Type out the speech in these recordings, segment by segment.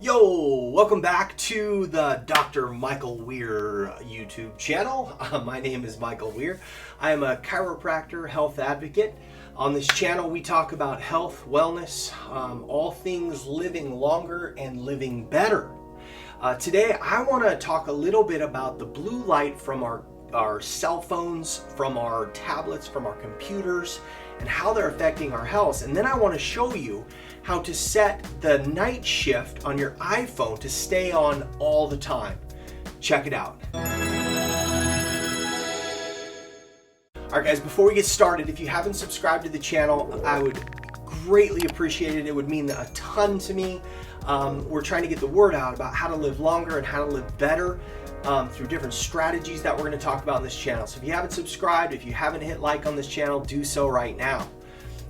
Yo, welcome back to the Dr. Michael Weir YouTube channel. My name is Michael Weir. I am a chiropractor, health advocate. On this channel, we talk about health, wellness, all things living longer and living better. Today, I want to talk a little bit about the blue light from our cell phones, from our tablets, from our computers, and how they're affecting our health. And then I want to show you how to set the night shift on your iPhone to stay on all the time. Check it out. Alright guys, before we get started, if you haven't subscribed to the channel, I would greatly appreciate it. It would mean a ton to me. We're trying to get the word out about how to live longer and how to live better through different strategies that we're going to talk about in this channel. So if you haven't subscribed, if you haven't hit like on this channel, do so right now.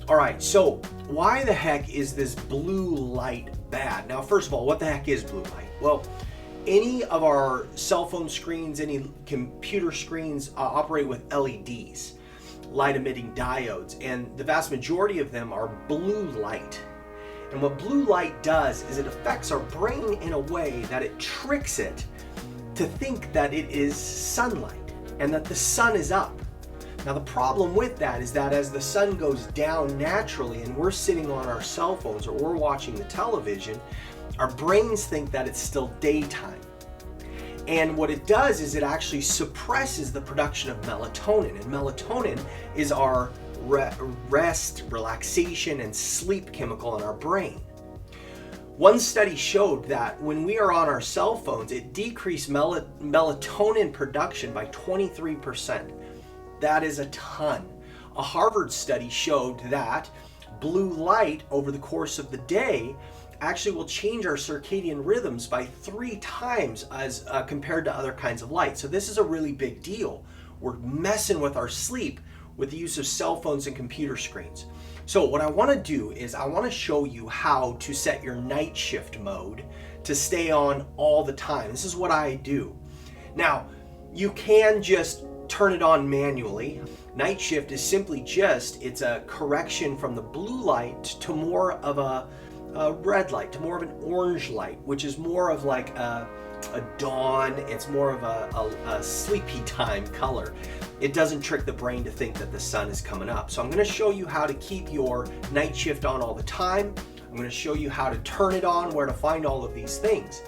Alright, so why the heck is this blue light bad? Now, first of all, what the heck is blue light? Well, any of our cell phone screens, any computer screens operate with LEDs, light emitting diodes, and the vast majority of them are blue light. And what blue light does is it affects our brain in a way that it tricks it to think that it is sunlight and that the sun is up. Now the problem with that is that as the sun goes down naturally and we're sitting on our cell phones or we're watching the television, our brains think that it's still daytime. And what it does is it actually suppresses the production of melatonin. And melatonin is our rest, relaxation, and sleep chemical in our brain. One study showed that when we are on our cell phones, it decreased melatonin production by 23%. That is a ton. A Harvard study showed that blue light over the course of the day actually will change our circadian rhythms by 3 times as compared to other kinds of light. So this is a really big deal. We're messing with our sleep with the use of cell phones and computer screens. So what I want to do is I want to show you how to set your night shift mode to stay on all the time. This is what I do. Now, you can just turn it on manually. Night shift is simply it's a correction from the blue light to more of a red light, to more of an orange light, which is more of like a dawn. It's more of a sleepy time color. It doesn't trick the brain to think that the sun is coming up. So I'm going to show you how to keep your night shift on all the time. I'm going to show you how to turn it on, where to find all of these things.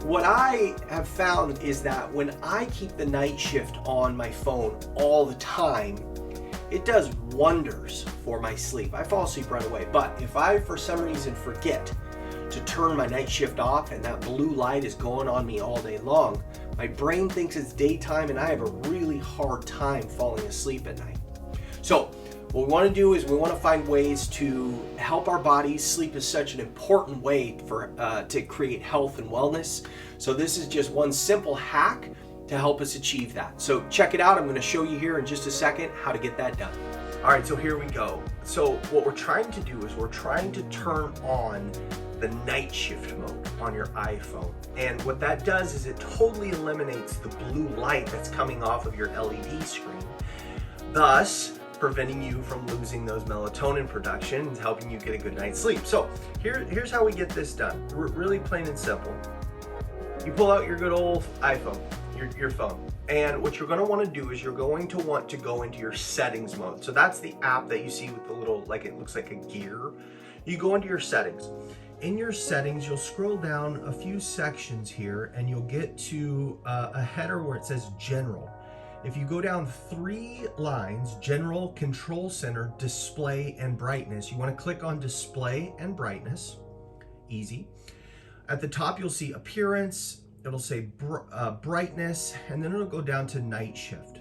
What I have found is that when I keep the night shift on my phone all the time, it does wonders for my sleep. I fall asleep right away, but if I for some reason forget to turn my night shift off and that blue light is going on me all day long, my brain thinks it's daytime and I have a really hard time falling asleep at night. So what we want to do is we want to find ways to help our bodies. Sleep is such an important way to create health and wellness. So this is just one simple hack to help us achieve that. So check it out. I'm going to show you here in just a second how to get that done. All right, so here we go. So what we're trying to do is we're trying to turn on the night shift mode on your iPhone. And what that does is it totally eliminates the blue light that's coming off of your LED screen, thus preventing you from losing those melatonin production and helping you get a good night's sleep. So here's how we get this done. We're really plain and simple. You pull out your good old iPhone, your phone, and what you're going to want to do is you're going to want to go into your settings mode. So that's the app that you see with the little, like it looks like a gear. You go into your settings. In your settings, you'll scroll down a few sections here and you'll get to a header where it says General. If you go down 3 lines, General, Control Center, Display, and Brightness, you want to click on Display and Brightness. Easy. At the top, you'll see Appearance, it'll say Brightness, and then it'll go down to Night Shift.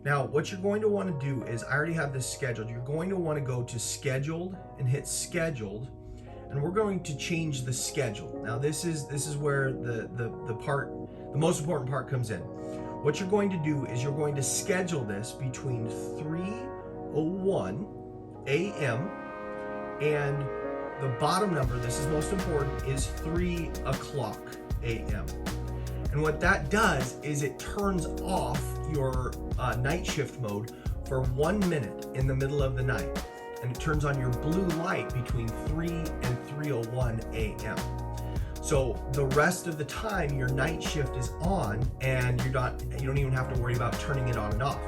Now, what you're going to want to do is, I already have this scheduled, you're going to want to go to Scheduled and hit Scheduled, and we're going to change the schedule. Now, this is where the most important part comes in. What you're going to do is you're going to schedule this between 3:01 a.m. and the bottom number, this is most important, is 3 o'clock a.m. And what that does is it turns off your night shift mode for 1 minute in the middle of the night. And it turns on your blue light between 3 and 3:01 a.m. So the rest of the time your night shift is on, and you don't even have to worry about turning it on and off.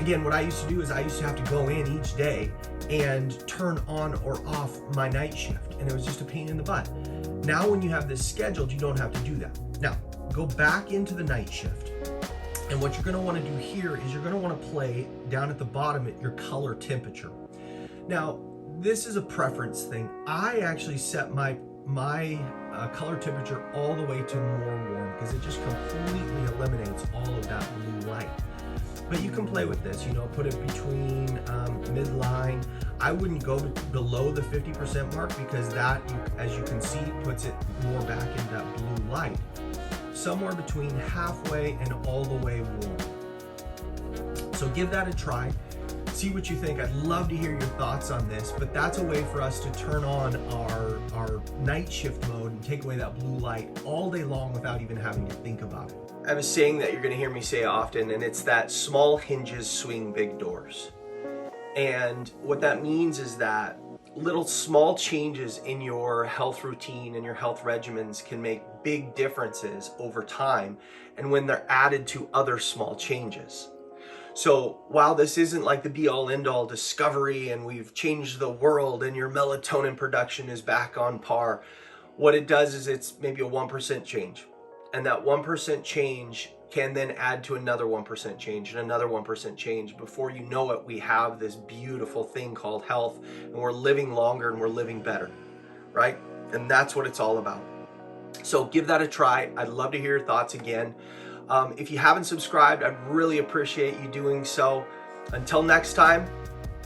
Again, what I used to do is I used to have to go in each day and turn on or off my night shift, and it was just a pain in the butt. Now when you have this scheduled, you don't have to do that. Now, go back into the night shift, and what you're going to want to do here is you're going to want to play down at the bottom at your color temperature. Now, this is a preference thing. I actually set my color temperature all the way to more warm because it just completely eliminates all of that blue light. But you can play with this, put it between midline. I wouldn't go below the 50% mark because that, as you can see, puts it more back into that blue light. Somewhere between halfway and all the way warm. So give that a try. See what you think. I'd love to hear your thoughts on this, but that's a way for us to turn on our night shift mode and take away that blue light all day long without even having to think about it. I have a saying that you're going to hear me say often, and it's that small hinges swing big doors. And what that means is that little small changes in your health routine and your health regimens can make big differences over time, and when they're added to other small changes. So while this isn't like the be-all end-all discovery and we've changed the world and your melatonin production is back on par, what it does is it's maybe a 1% change. And that 1% change can then add to another 1% change and another 1% change. Before you know it, we have this beautiful thing called health, and we're living longer and we're living better, right? And that's what it's all about. So give that a try. I'd love to hear your thoughts again. If you haven't subscribed, I'd really appreciate you doing so. Until next time,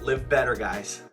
live better, guys.